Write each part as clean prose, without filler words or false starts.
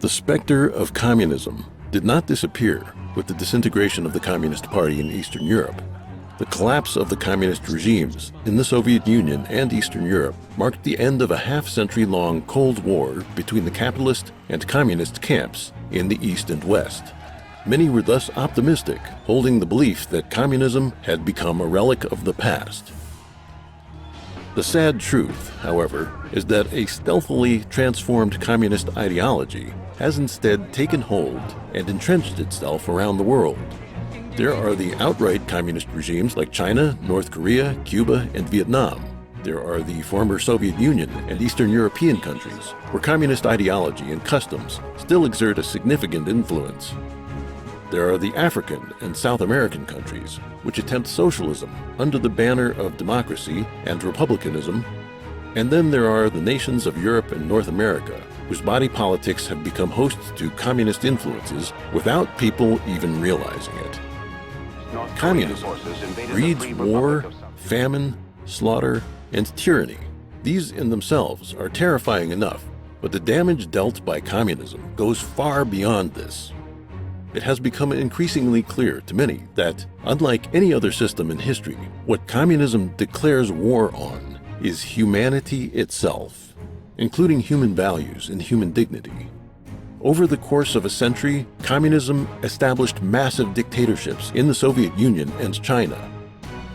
The specter of communism did not disappear with the disintegration of the Communist Party in Eastern Europe. The collapse of the communist regimes in the Soviet Union and Eastern Europe marked the end of a half-century-long Cold War between the capitalist and communist camps in the East and West. Many were thus optimistic, holding the belief that communism had become a relic of the past. The sad truth, however, is that a stealthily transformed communist ideology has instead taken hold and entrenched itself around the world. There are the outright communist regimes like China, North Korea, Cuba, and Vietnam. There are the former Soviet Union and Eastern European countries, where communist ideology and customs still exert a significant influence. There are the African and South American countries, which attempt socialism under the banner of democracy and republicanism. And then there are the nations of Europe and North America, whose body politics have become hosts to communist influences without people even realizing it. Communism breeds war, famine, slaughter, and tyranny. These in themselves are terrifying enough, but the damage dealt by communism goes far beyond this. It has become increasingly clear to many that, unlike any other system in history, what communism declares war on is humanity itself, including human values and human dignity. Over the course of a century, communism established massive dictatorships in the Soviet Union and China.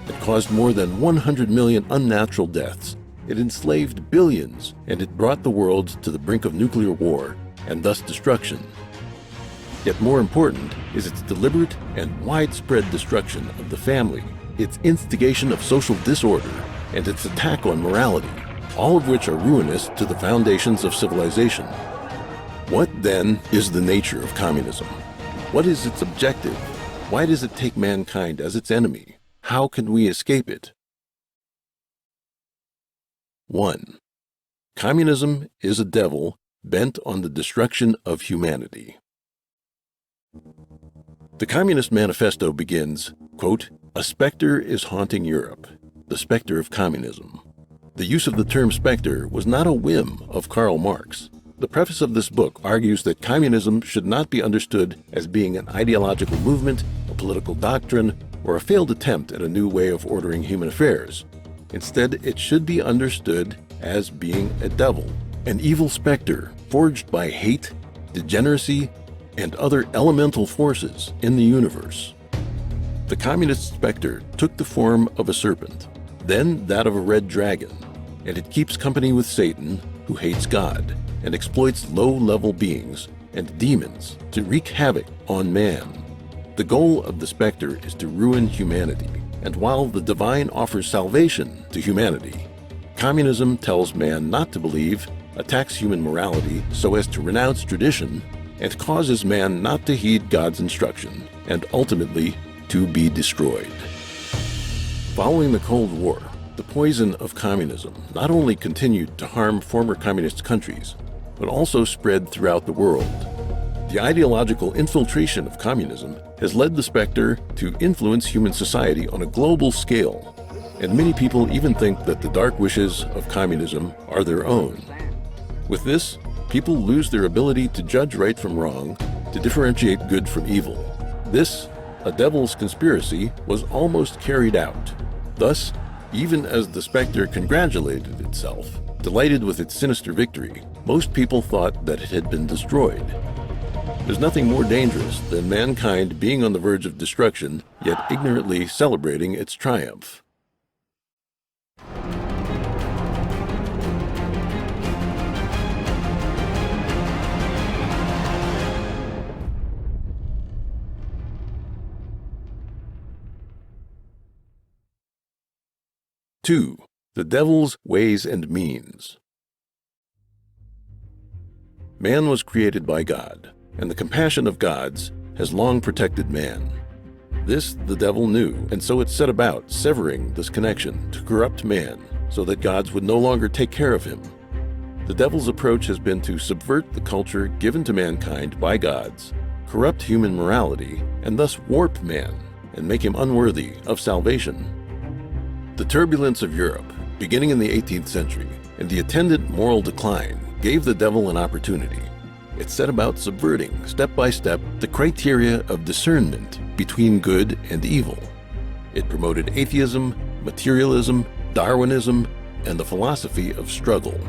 It caused more than 100 million unnatural deaths. It enslaved billions, and it brought the world to the brink of nuclear war and thus destruction. Yet more important is its deliberate and widespread destruction of the family, its instigation of social disorder, and its attack on morality, all of which are ruinous to the foundations of civilization. What, then, is the nature of communism? What is its objective? Why does it take mankind as its enemy? How can we escape it? 1. Communism is a devil bent on the destruction of humanity. The Communist Manifesto begins, quote, "A specter is haunting Europe, the specter of communism." The use of the term specter was not a whim of Karl Marx. The preface of this book argues that communism should not be understood as being an ideological movement, a political doctrine, or a failed attempt at a new way of ordering human affairs. Instead, it should be understood as being a devil, an evil specter forged by hate, degeneracy, and other elemental forces in the universe. The communist specter took the form of a serpent, then that of a red dragon, and it keeps company with Satan, who hates God, and exploits low-level beings and demons to wreak havoc on man. The goal of the specter is to ruin humanity, and while the divine offers salvation to humanity, communism tells man not to believe, attacks human morality so as to renounce tradition, and causes man not to heed God's instruction, and ultimately to be destroyed. Following the Cold War, the poison of communism not only continued to harm former communist countries, but also spread throughout the world. The ideological infiltration of communism has led the specter to influence human society on a global scale, and many people even think that the dark wishes of communism are their own. With this, people lose their ability to judge right from wrong, to differentiate good from evil. This, a devil's conspiracy, was almost carried out. Thus, even as the specter congratulated itself, delighted with its sinister victory, most people thought that it had been destroyed. There's nothing more dangerous than mankind being on the verge of destruction, yet ignorantly celebrating its triumph. Two, the devil's ways and means. Man was created by God, and the compassion of gods has long protected man. This the devil knew, and so it set about severing this connection to corrupt man so that gods would no longer take care of him. The devil's approach has been to subvert the culture given to mankind by gods, corrupt human morality, and thus warp man and make him unworthy of salvation. The turbulence of Europe, beginning in the 18th century, and the attendant moral decline gave the devil an opportunity. It set about subverting, step by step, the criteria of discernment between good and evil. It promoted atheism, materialism, Darwinism, and the philosophy of struggle.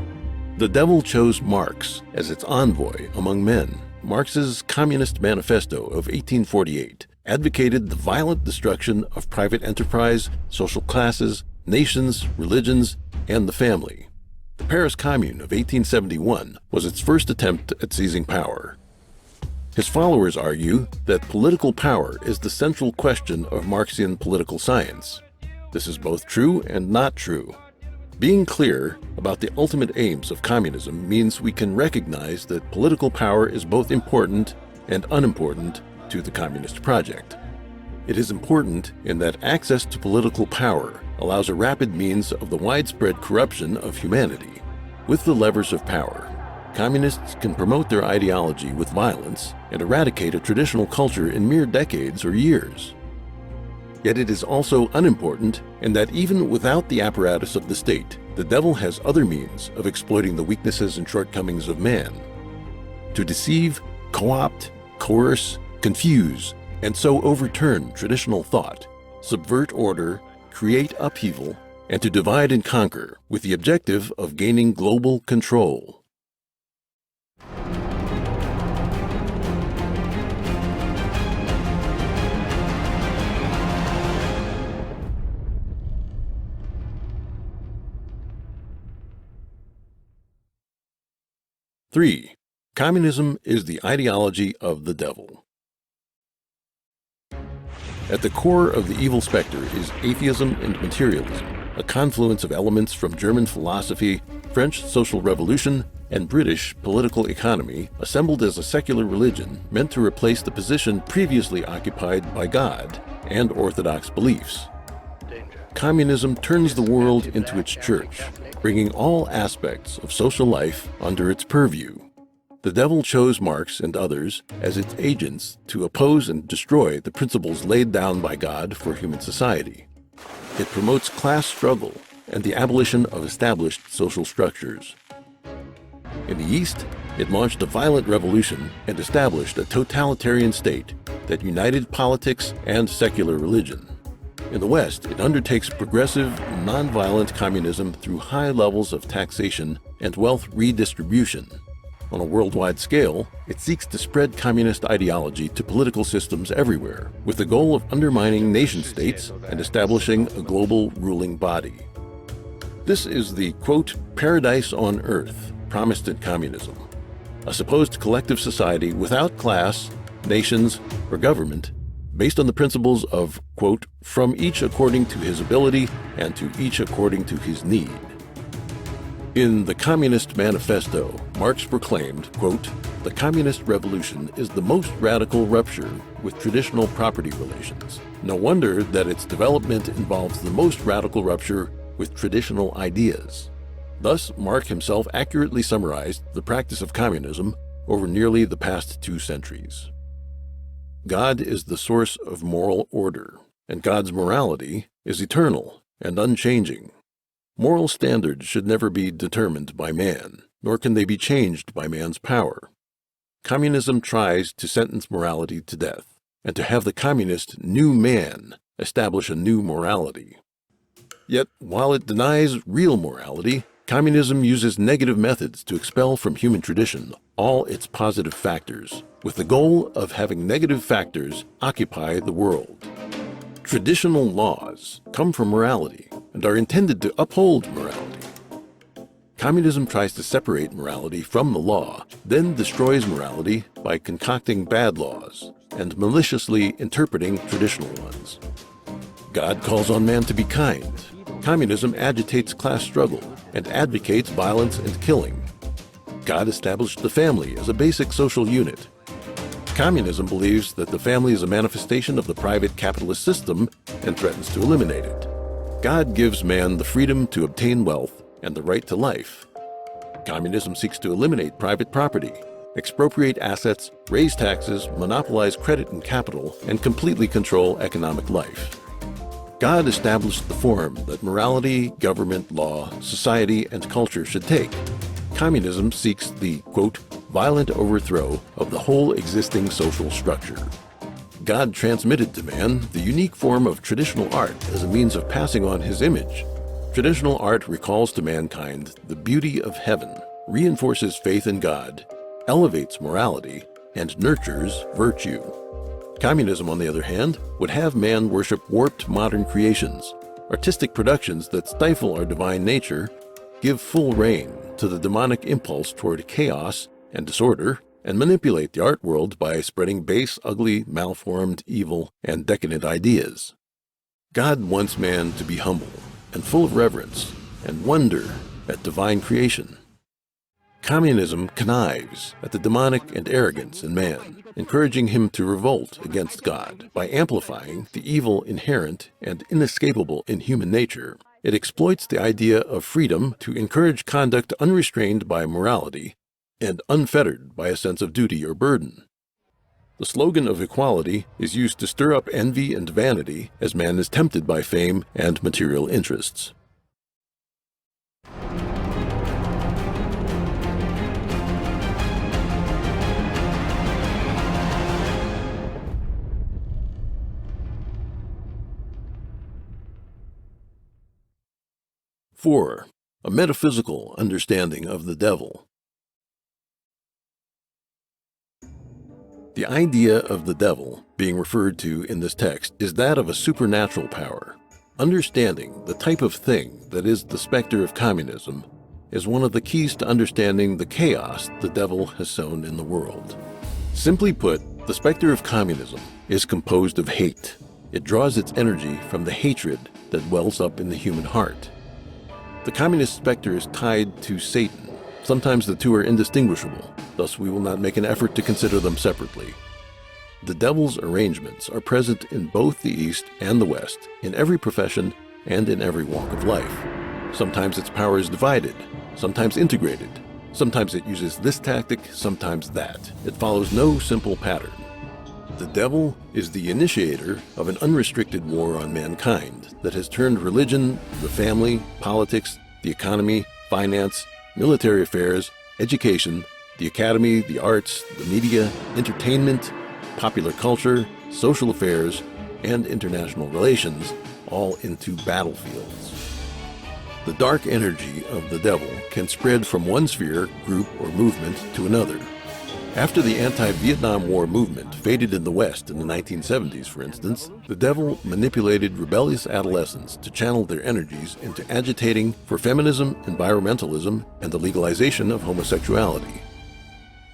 The devil chose Marx as its envoy among men. Marx's Communist Manifesto of 1848 advocated the violent destruction of private enterprise, social classes, nations, religions, and the family. The Paris Commune of 1871 was its first attempt at seizing power. His followers argue that political power is the central question of Marxian political science. This is both true and not true. Being clear about the ultimate aims of communism means we can recognize that political power is both important and unimportant to the communist project. It is important in that access to political power allows a rapid means of the widespread corruption of humanity. With the levers of power, communists can promote their ideology with violence and eradicate a traditional culture in mere decades or years. Yet it is also unimportant in that even without the apparatus of the state, the devil has other means of exploiting the weaknesses and shortcomings of man. To deceive, co-opt, coerce, confuse, and so overturn traditional thought, subvert order, create upheaval, and to divide and conquer with the objective of gaining global control. Three, communism is the ideology of the devil. At the core of the evil specter is atheism and materialism, a confluence of elements from German philosophy, French social revolution, and British political economy assembled as a secular religion meant to replace the position previously occupied by God and orthodox beliefs. Communism turns the world into its church, bringing all aspects of social life under its purview. The devil chose Marx and others as its agents to oppose and destroy the principles laid down by God for human society. It promotes class struggle and the abolition of established social structures. In the East, it launched a violent revolution and established a totalitarian state that united politics and secular religion. In the West, it undertakes progressive, nonviolent communism through high levels of taxation and wealth redistribution. On a worldwide scale, it seeks to spread communist ideology to political systems everywhere, with the goal of undermining nation-states and establishing a global ruling body. This is the, quote, paradise on earth promised in communism, a supposed collective society without class, nations, or government, based on the principles of, quote, from each according to his ability and to each according to his need. In the Communist Manifesto, Marx proclaimed, quote, the communist revolution is the most radical rupture with traditional property relations. No wonder that its development involves the most radical rupture with traditional ideas. Thus, Marx himself accurately summarized the practice of communism over nearly the past 2 centuries. God is the source of moral order, and God's morality is eternal and unchanging. Moral standards should never be determined by man, nor can they be changed by man's power. Communism tries to sentence morality to death, and to have the communist new man establish a new morality. Yet, while it denies real morality, communism uses negative methods to expel from human tradition all its positive factors, with the goal of having negative factors occupy the world. Traditional laws come from morality and are intended to uphold morality. Communism tries to separate morality from the law, then destroys morality by concocting bad laws and maliciously interpreting traditional ones. God calls on man to be kind. Communism agitates class struggle and advocates violence and killing. God established the family as a basic social unit. Communism believes that the family is a manifestation of the private capitalist system and threatens to eliminate it. God gives man the freedom to obtain wealth and the right to life. Communism seeks to eliminate private property, expropriate assets, raise taxes, monopolize credit and capital, and completely control economic life. God established the form that morality, government, law, society, and culture should take. Communism seeks the, quote, violent overthrow of the whole existing social structure. God transmitted to man the unique form of traditional art as a means of passing on his image. Traditional art recalls to mankind the beauty of heaven, reinforces faith in God, elevates morality, and nurtures virtue. Communism, on the other hand, would have man worship warped modern creations, artistic productions that stifle our divine nature, give full rein to the demonic impulse toward chaos and disorder, and manipulate the art world by spreading base, ugly, malformed, evil, and decadent ideas. God wants man to be humble and full of reverence and wonder at divine creation. Communism connives at the demonic and arrogance in man, encouraging him to revolt against God by amplifying the evil inherent and inescapable in human nature. It exploits the idea of freedom to encourage conduct unrestrained by morality and unfettered by a sense of duty or burden. The slogan of equality is used to stir up envy and vanity as man is tempted by fame and material interests. Four, a metaphysical understanding of the devil. The idea of the devil being referred to in this text is that of a supernatural power. Understanding the type of thing that is the specter of communism is one of the keys to understanding the chaos the devil has sown in the world. Simply put, the specter of communism is composed of hate. It draws its energy from the hatred that wells up in the human heart. The communist specter is tied to Satan. Sometimes the two are indistinguishable, thus we will not make an effort to consider them separately. The devil's arrangements are present in both the East and the West, in every profession and in every walk of life. Sometimes its power is divided, sometimes integrated. Sometimes it uses this tactic, sometimes that. It follows no simple pattern. The devil is the initiator of an unrestricted war on mankind that has turned religion, the family, politics, the economy, finance, military affairs, education, the academy, the arts, the media, entertainment, popular culture, social affairs, and international relations, all into battlefields. The dark energy of the devil can spread from one sphere, group, or movement to another. After the anti-Vietnam War movement faded in the West in the 1970s, for instance, the devil manipulated rebellious adolescents to channel their energies into agitating for feminism, environmentalism, and the legalization of homosexuality.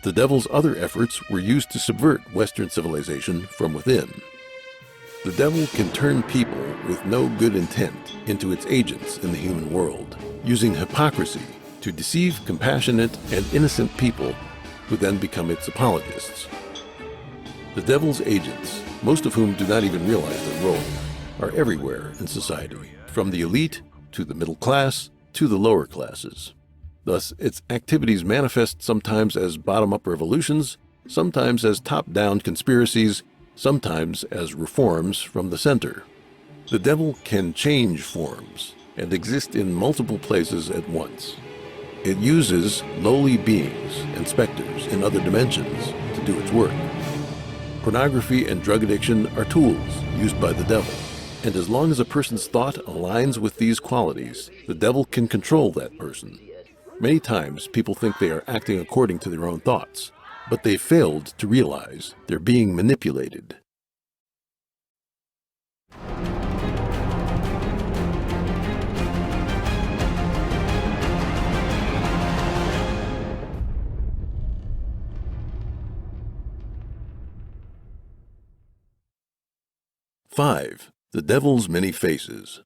The devil's other efforts were used to subvert Western civilization from within. The devil can turn people with no good intent into its agents in the human world, using hypocrisy to deceive compassionate and innocent people who then become its apologists. The devil's agents, most of whom do not even realize their role, are everywhere in society, from the elite to the middle class to the lower classes. Thus, its activities manifest sometimes as bottom-up revolutions, sometimes as top-down conspiracies, sometimes as reforms from the center. The devil can change forms and exist in multiple places at once. It uses lowly beings and specters in other dimensions to do its work. Pornography and drug addiction are tools used by the devil, and as long as a person's thought aligns with these qualities, the devil can control that person. Many times, people think they are acting according to their own thoughts, but they've failed to realize they're being manipulated. Five, the devil's many faces.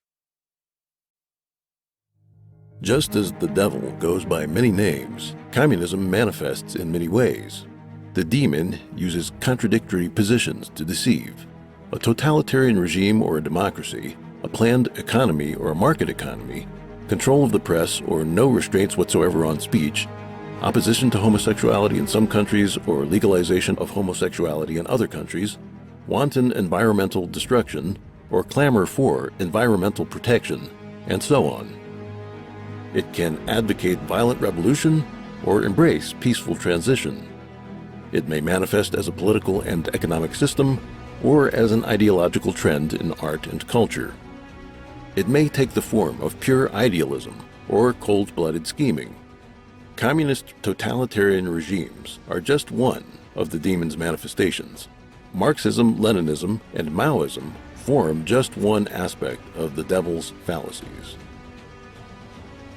Just as the devil goes by many names, communism manifests in many ways. The demon uses contradictory positions to deceive. A totalitarian regime or a democracy, a planned economy or a market economy, control of the press or no restraints whatsoever on speech, opposition to homosexuality in some countries or legalization of homosexuality in other countries, wanton environmental destruction, or clamor for environmental protection, and so on. It can advocate violent revolution, or embrace peaceful transition. It may manifest as a political and economic system, or as an ideological trend in art and culture. It may take the form of pure idealism or cold-blooded scheming. Communist totalitarian regimes are just one of the demon's manifestations. Marxism, Leninism, and Maoism form just one aspect of the devil's fallacies.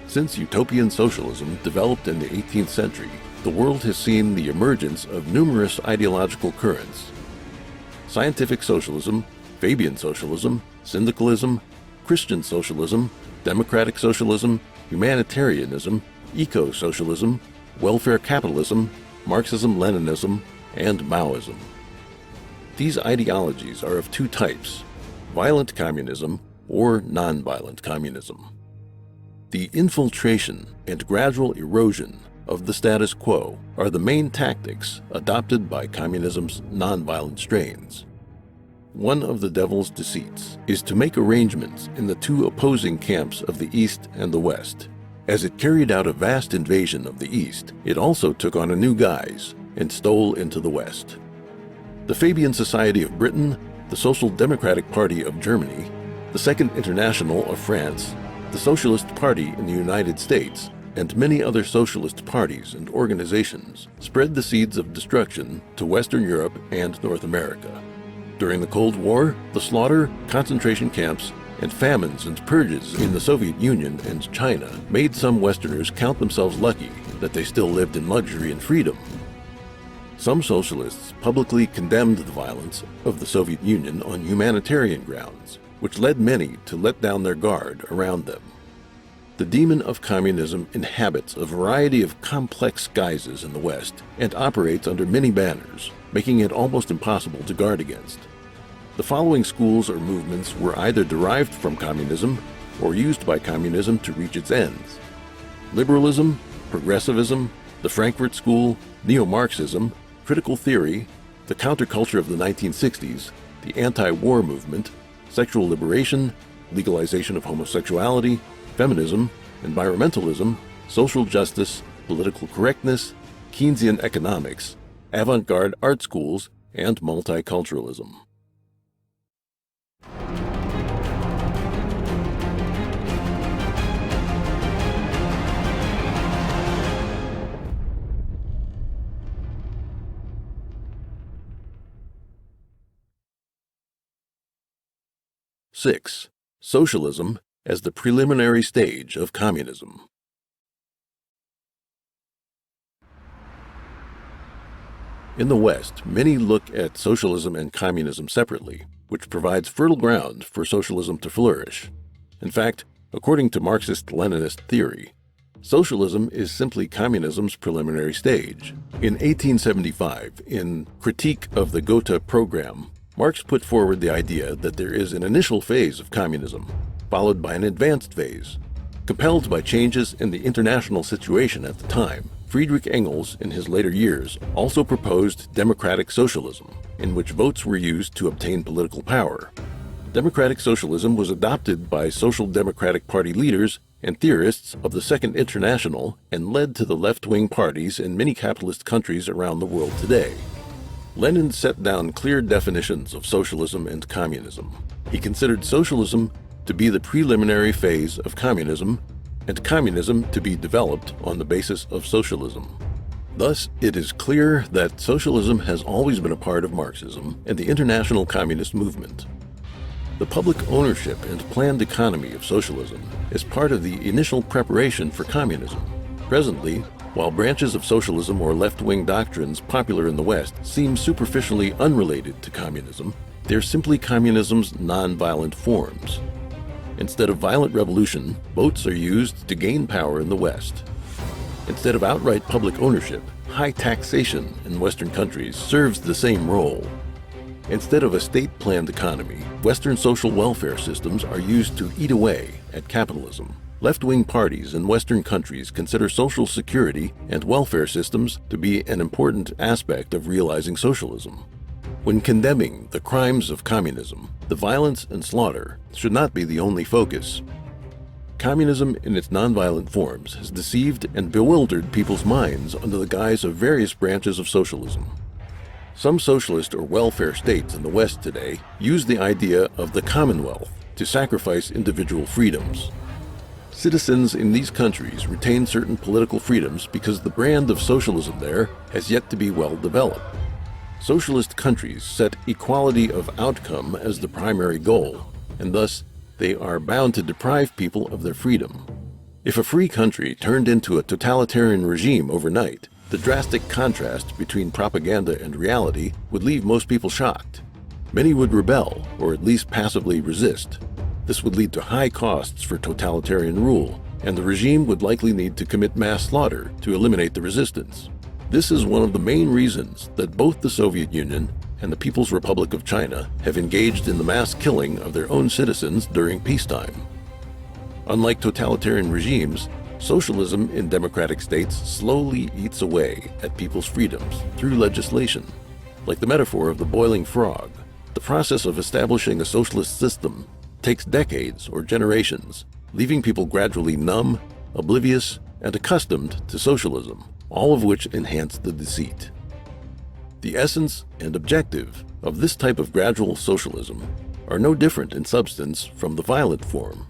Since utopian socialism developed in the 18th century, the world has seen the emergence of numerous ideological currents. Scientific socialism, Fabian socialism, syndicalism, Christian socialism, democratic socialism, humanitarianism, eco-socialism, welfare capitalism, Marxism-Leninism, and Maoism. These ideologies are of two types: violent communism or nonviolent communism. The infiltration and gradual erosion of the status quo are the main tactics adopted by communism's nonviolent strains. One of the devil's deceits is to make arrangements in the two opposing camps of the East and the West. As it carried out a vast invasion of the East, it also took on a new guise and stole into the West. The Fabian Society of Britain, the Social Democratic Party of Germany, the Second International of France, the Socialist Party in the United States, and many other socialist parties and organizations spread the seeds of destruction to Western Europe and North America. During the Cold War, the slaughter, concentration camps, and famines and purges in the Soviet Union and China made some Westerners count themselves lucky that they still lived in luxury and freedom. Some socialists publicly condemned the violence of the Soviet Union on humanitarian grounds, which led many to let down their guard around them. The demon of communism inhabits a variety of complex guises in the West and operates under many banners, making it almost impossible to guard against. The following schools or movements were either derived from communism or used by communism to reach its ends: liberalism, progressivism, the Frankfurt School, neo-Marxism, critical theory, the counterculture of the 1960s, the anti-war movement, sexual liberation, legalization of homosexuality, feminism, environmentalism, social justice, political correctness, Keynesian economics, avant-garde art schools, and multiculturalism. Six, socialism as the preliminary stage of communism. In the West, many look at socialism and communism separately, which provides fertile ground for socialism to flourish. In fact, according to Marxist-Leninist theory, socialism is simply communism's preliminary stage. In 1875, in Critique of the Gotha Program, Marx put forward the idea that there is an initial phase of communism, followed by an advanced phase. Compelled by changes in the international situation at the time, Friedrich Engels, in his later years, also proposed democratic socialism, in which votes were used to obtain political power. Democratic socialism was adopted by Social Democratic Party leaders and theorists of the Second International and led to the left-wing parties in many capitalist countries around the world today. Lenin set down clear definitions of socialism and communism. He considered socialism to be the preliminary phase of communism, and communism to be developed on the basis of socialism. Thus, it is clear that socialism has always been a part of Marxism and the international communist movement. The public ownership and planned economy of socialism is part of the initial preparation for communism. Presently, while branches of socialism or left-wing doctrines popular in the West seem superficially unrelated to communism, they're simply communism's non-violent forms. Instead of violent revolution, votes are used to gain power in the West. Instead of outright public ownership, high taxation in Western countries serves the same role. Instead of a state-planned economy, Western social welfare systems are used to eat away at capitalism. Left-wing parties in Western countries consider social security and welfare systems to be an important aspect of realizing socialism. When condemning the crimes of communism, the violence and slaughter should not be the only focus. Communism in its nonviolent forms has deceived and bewildered people's minds under the guise of various branches of socialism. Some socialist or welfare states in the West today use the idea of the Commonwealth to sacrifice individual freedoms. Citizens in these countries retain certain political freedoms because the brand of socialism there has yet to be well developed. Socialist countries set equality of outcome as the primary goal, and thus they are bound to deprive people of their freedom. If a free country turned into a totalitarian regime overnight, the drastic contrast between propaganda and reality would leave most people shocked. Many would rebel, or at least passively resist. This would lead to high costs for totalitarian rule, and the regime would likely need to commit mass slaughter to eliminate the resistance. This is one of the main reasons that both the Soviet Union and the People's Republic of China have engaged in the mass killing of their own citizens during peacetime. Unlike totalitarian regimes, socialism in democratic states slowly eats away at people's freedoms through legislation. Like the metaphor of the boiling frog, the process of establishing a socialist system takes decades or generations, leaving people gradually numb, oblivious, and accustomed to socialism, all of which enhance the deceit. The essence and objective of this type of gradual socialism are no different in substance from the violent form.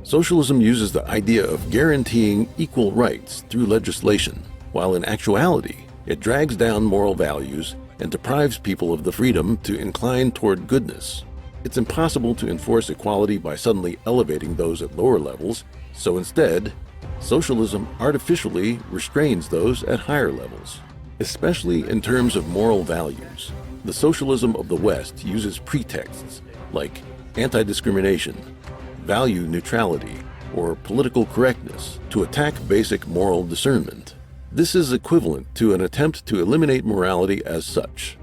Socialism uses the idea of guaranteeing equal rights through legislation, while in actuality, it drags down moral values and deprives people of the freedom to incline toward goodness. It's impossible to enforce equality by suddenly elevating those at lower levels, so instead, socialism artificially restrains those at higher levels. Especially in terms of moral values, the socialism of the West uses pretexts like anti-discrimination, value neutrality, or political correctness to attack basic moral discernment. This is equivalent to an attempt to eliminate morality as such.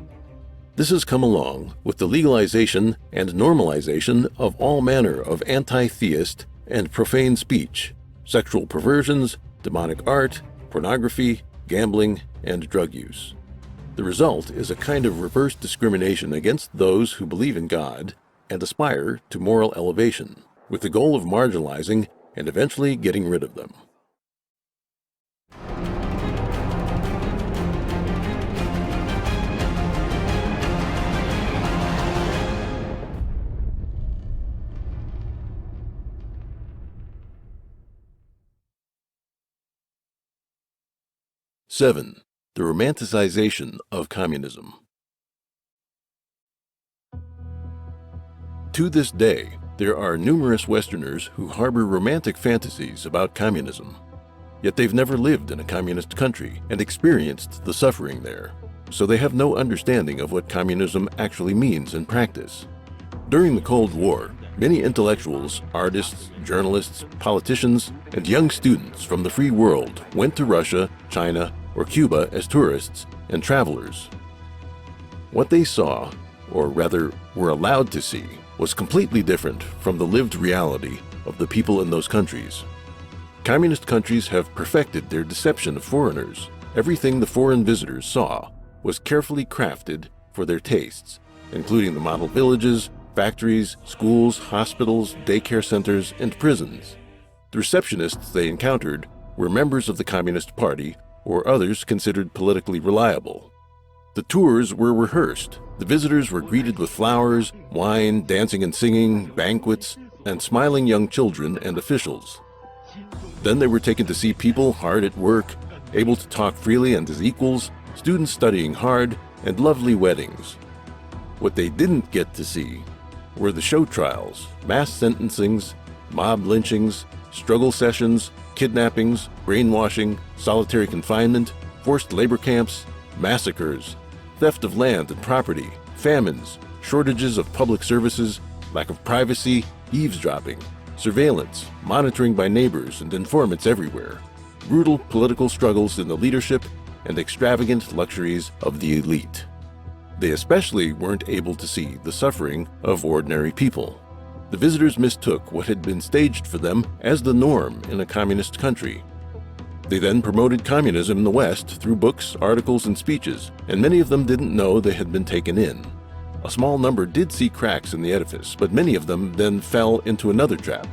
This has come along with the legalization and normalization of all manner of anti-theist and profane speech, sexual perversions, demonic art, pornography, gambling, and drug use. The result is a kind of reverse discrimination against those who believe in God and aspire to moral elevation, with the goal of marginalizing and eventually getting rid of them. Seven, the romanticization of communism. To this day, there are numerous Westerners who harbor romantic fantasies about communism. Yet they've never lived in a communist country and experienced the suffering there, so they have no understanding of what communism actually means in practice. During the Cold War, many intellectuals, artists, journalists, politicians, and young students from the free world went to Russia, China, or Cuba as tourists and travelers. What they saw, or rather were allowed to see, was completely different from the lived reality of the people in those countries. Communist countries have perfected their deception of foreigners. Everything the foreign visitors saw was carefully crafted for their tastes, including the model villages, factories, schools, hospitals, daycare centers, and prisons. The receptionists they encountered were members of the Communist Party or others considered politically reliable. The tours were rehearsed. The visitors were greeted with flowers, wine, dancing and singing, banquets, and smiling young children and officials. Then they were taken to see people hard at work, able to talk freely and as equals, students studying hard, and lovely weddings. What they didn't get to see were the show trials, mass sentencings, mob lynchings, struggle sessions, kidnappings, brainwashing, solitary confinement, forced labor camps, massacres, theft of land and property, famines, shortages of public services, lack of privacy, eavesdropping, surveillance, monitoring by neighbors and informants everywhere, brutal political struggles in the leadership, and extravagant luxuries of the elite. They especially weren't able to see the suffering of ordinary people. The visitors mistook what had been staged for them as the norm in a communist country. They then promoted communism in the West through books, articles, and speeches, and many of them didn't know they had been taken in. A small number did see cracks in the edifice, but many of them then fell into another trap.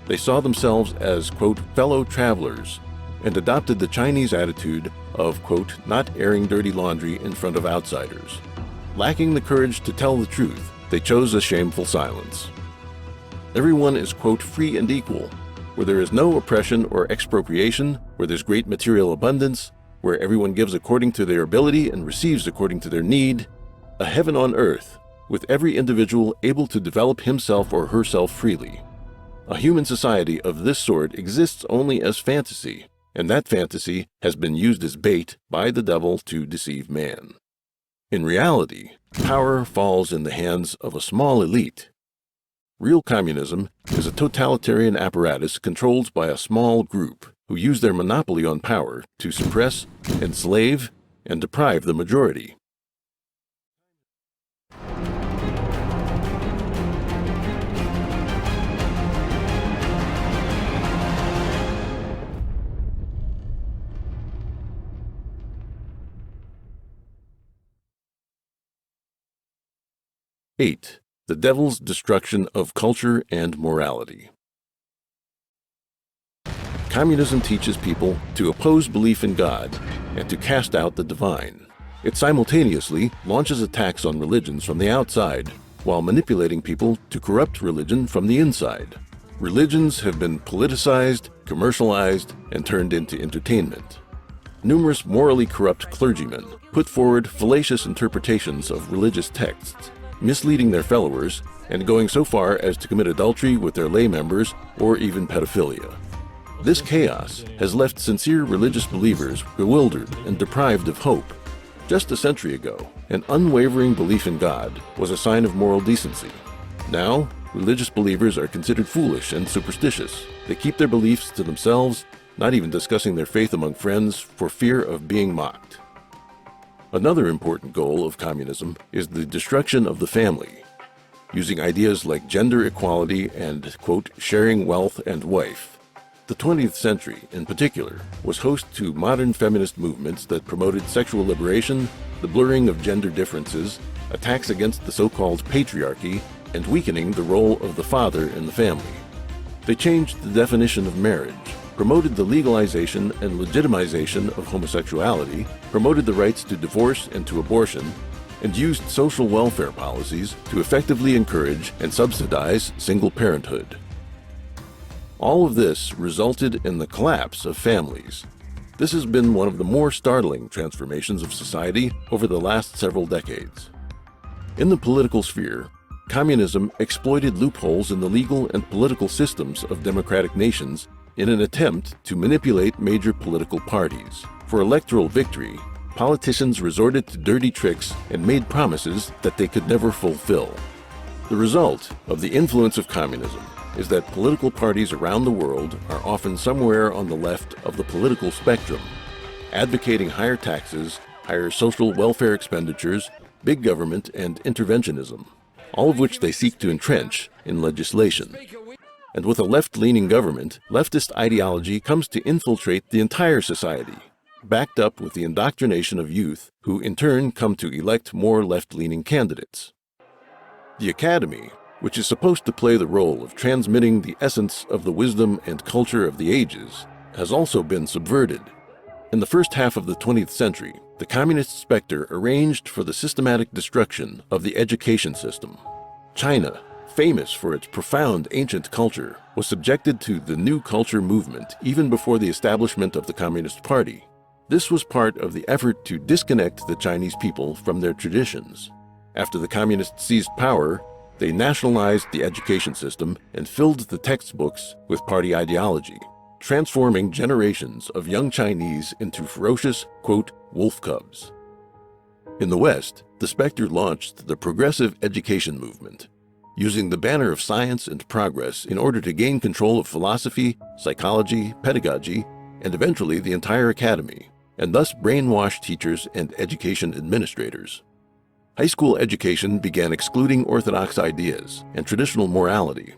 They saw themselves as, quote, fellow travelers, and adopted the Chinese attitude of, quote, not airing dirty laundry in front of outsiders. Lacking the courage to tell the truth, they chose a shameful silence. Everyone is, quote, free and equal, where there is no oppression or expropriation, where there's great material abundance, where everyone gives according to their ability and receives according to their need, a heaven on earth, with every individual able to develop himself or herself freely. A human society of this sort exists only as fantasy, and that fantasy has been used as bait by the devil to deceive man. In reality, power falls in the hands of a small elite. Real communism is a totalitarian apparatus controlled by a small group who use their monopoly on power to suppress, enslave, and deprive the majority. Eight. The devil's destruction of culture and morality. Communism teaches people to oppose belief in God and to cast out the divine. It simultaneously launches attacks on religions from the outside while manipulating people to corrupt religion from the inside. Religions have been politicized, commercialized, and turned into entertainment. Numerous morally corrupt clergymen put forward fallacious interpretations of religious texts, misleading their followers and going so far as to commit adultery with their lay members or even pedophilia. This chaos has left sincere religious believers bewildered and deprived of hope. Just a century ago, an unwavering belief in God was a sign of moral decency. Now, religious believers are considered foolish and superstitious. They keep their beliefs to themselves, not even discussing their faith among friends for fear of being mocked. Another important goal of communism is the destruction of the family, using ideas like gender equality and, quote, sharing wealth and wife. The 20th century, in particular, was host to modern feminist movements that promoted sexual liberation, the blurring of gender differences, attacks against the so-called patriarchy, and weakening the role of the father in the family. They changed the definition of marriage, promoted the legalization and legitimization of homosexuality, promoted the rights to divorce and to abortion, and used social welfare policies to effectively encourage and subsidize single parenthood. All of this resulted in the collapse of families. This has been one of the more startling transformations of society over the last several decades. In the political sphere, communism exploited loopholes in the legal and political systems of democratic nations in an attempt to manipulate major political parties. For electoral victory, politicians resorted to dirty tricks and made promises that they could never fulfill. The result of the influence of communism is that political parties around the world are often somewhere on the left of the political spectrum, advocating higher taxes, higher social welfare expenditures, big government, and interventionism, all of which they seek to entrench in legislation. And with a left-leaning government, leftist ideology comes to infiltrate the entire society, backed up with the indoctrination of youth, who in turn come to elect more left-leaning candidates. The academy, which is supposed to play the role of transmitting the essence of the wisdom and culture of the ages, has also been subverted. In the first half of the 20th century, the communist specter arranged for the systematic destruction of the education system. China, famous for its profound ancient culture, was subjected to the New Culture movement even before the establishment of the Communist Party. This was part of the effort to disconnect the Chinese people from their traditions. After the communists seized power, they nationalized the education system and filled the textbooks with party ideology, transforming generations of young Chinese into ferocious, quote, wolf cubs. In the West, the specter launched the progressive education movement, using the banner of science and progress in order to gain control of philosophy, psychology, pedagogy, and eventually the entire academy, and thus brainwash teachers and education administrators. High school education began excluding orthodox ideas and traditional morality.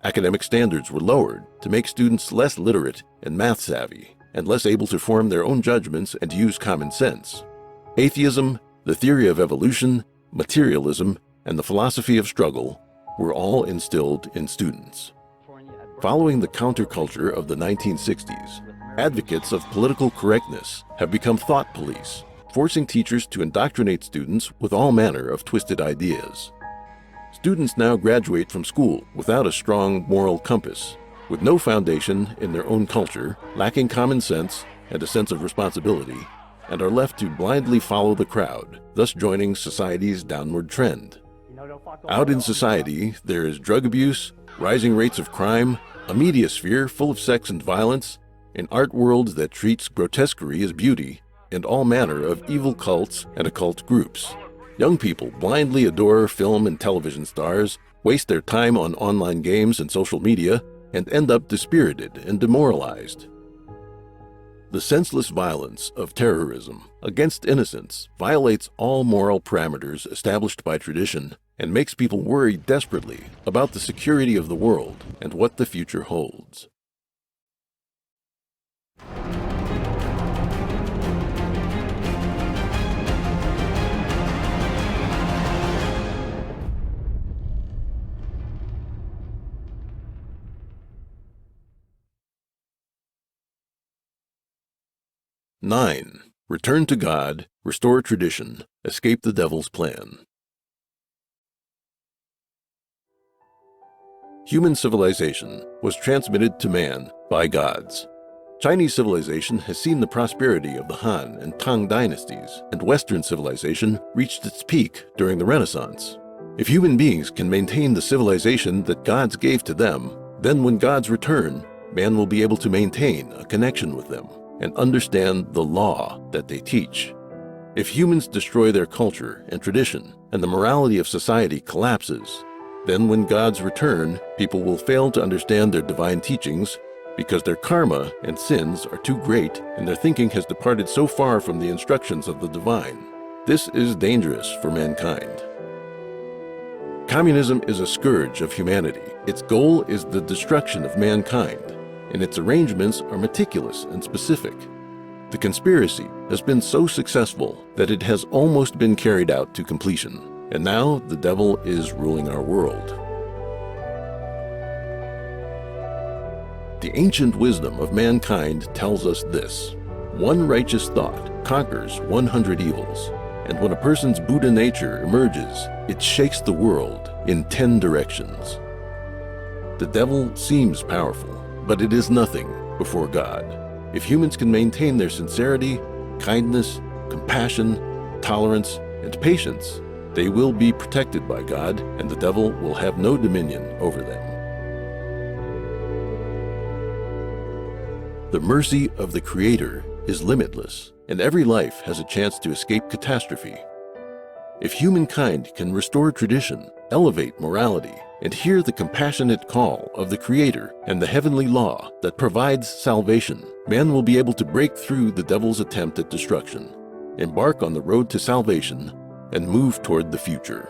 Academic standards were lowered to make students less literate and math-savvy, and less able to form their own judgments and use common sense. Atheism, the theory of evolution, materialism, and the philosophy of struggle were all instilled in students. Following the counterculture of the 1960s, advocates of political correctness have become thought police, forcing teachers to indoctrinate students with all manner of twisted ideas. Students now graduate from school without a strong moral compass, with no foundation in their own culture, lacking common sense and a sense of responsibility, and are left to blindly follow the crowd, thus joining society's downward trend. Out in society, there is drug abuse, rising rates of crime, a media sphere full of sex and violence, an art world that treats grotesquerie as beauty, and all manner of evil cults and occult groups. Young people blindly adore film and television stars, waste their time on online games and social media, and end up dispirited and demoralized. The senseless violence of terrorism against innocents violates all moral parameters established by tradition and makes people worry desperately about the security of the world and what the future holds. Nine. Return to God, restore tradition, escape the devil's plan. Human civilization was transmitted to man by gods. Chinese civilization has seen the prosperity of the Han and Tang dynasties, and Western civilization reached its peak during the Renaissance. If human beings can maintain the civilization that gods gave to them, then when gods return, man will be able to maintain a connection with them and understand the law that they teach. If humans destroy their culture and tradition, and the morality of society collapses, then when gods return, people will fail to understand their divine teachings because their karma and sins are too great and their thinking has departed so far from the instructions of the divine. This is dangerous for mankind. Communism is a scourge of humanity. Its goal is the destruction of mankind, and its arrangements are meticulous and specific. The conspiracy has been so successful that it has almost been carried out to completion, and now the devil is ruling our world. The ancient wisdom of mankind tells us this: one righteous thought conquers 100 evils, and when a person's Buddha nature emerges, it shakes the world in 10 directions. The devil seems powerful, but it is nothing before God. If humans can maintain their sincerity, kindness, compassion, tolerance, and patience, they will be protected by God, and the devil will have no dominion over them. The mercy of the Creator is limitless, and every life has a chance to escape catastrophe. If humankind can restore tradition, elevate morality, and hear the compassionate call of the Creator and the heavenly law that provides salvation, man will be able to break through the devil's attempt at destruction, embark on the road to salvation, and move toward the future.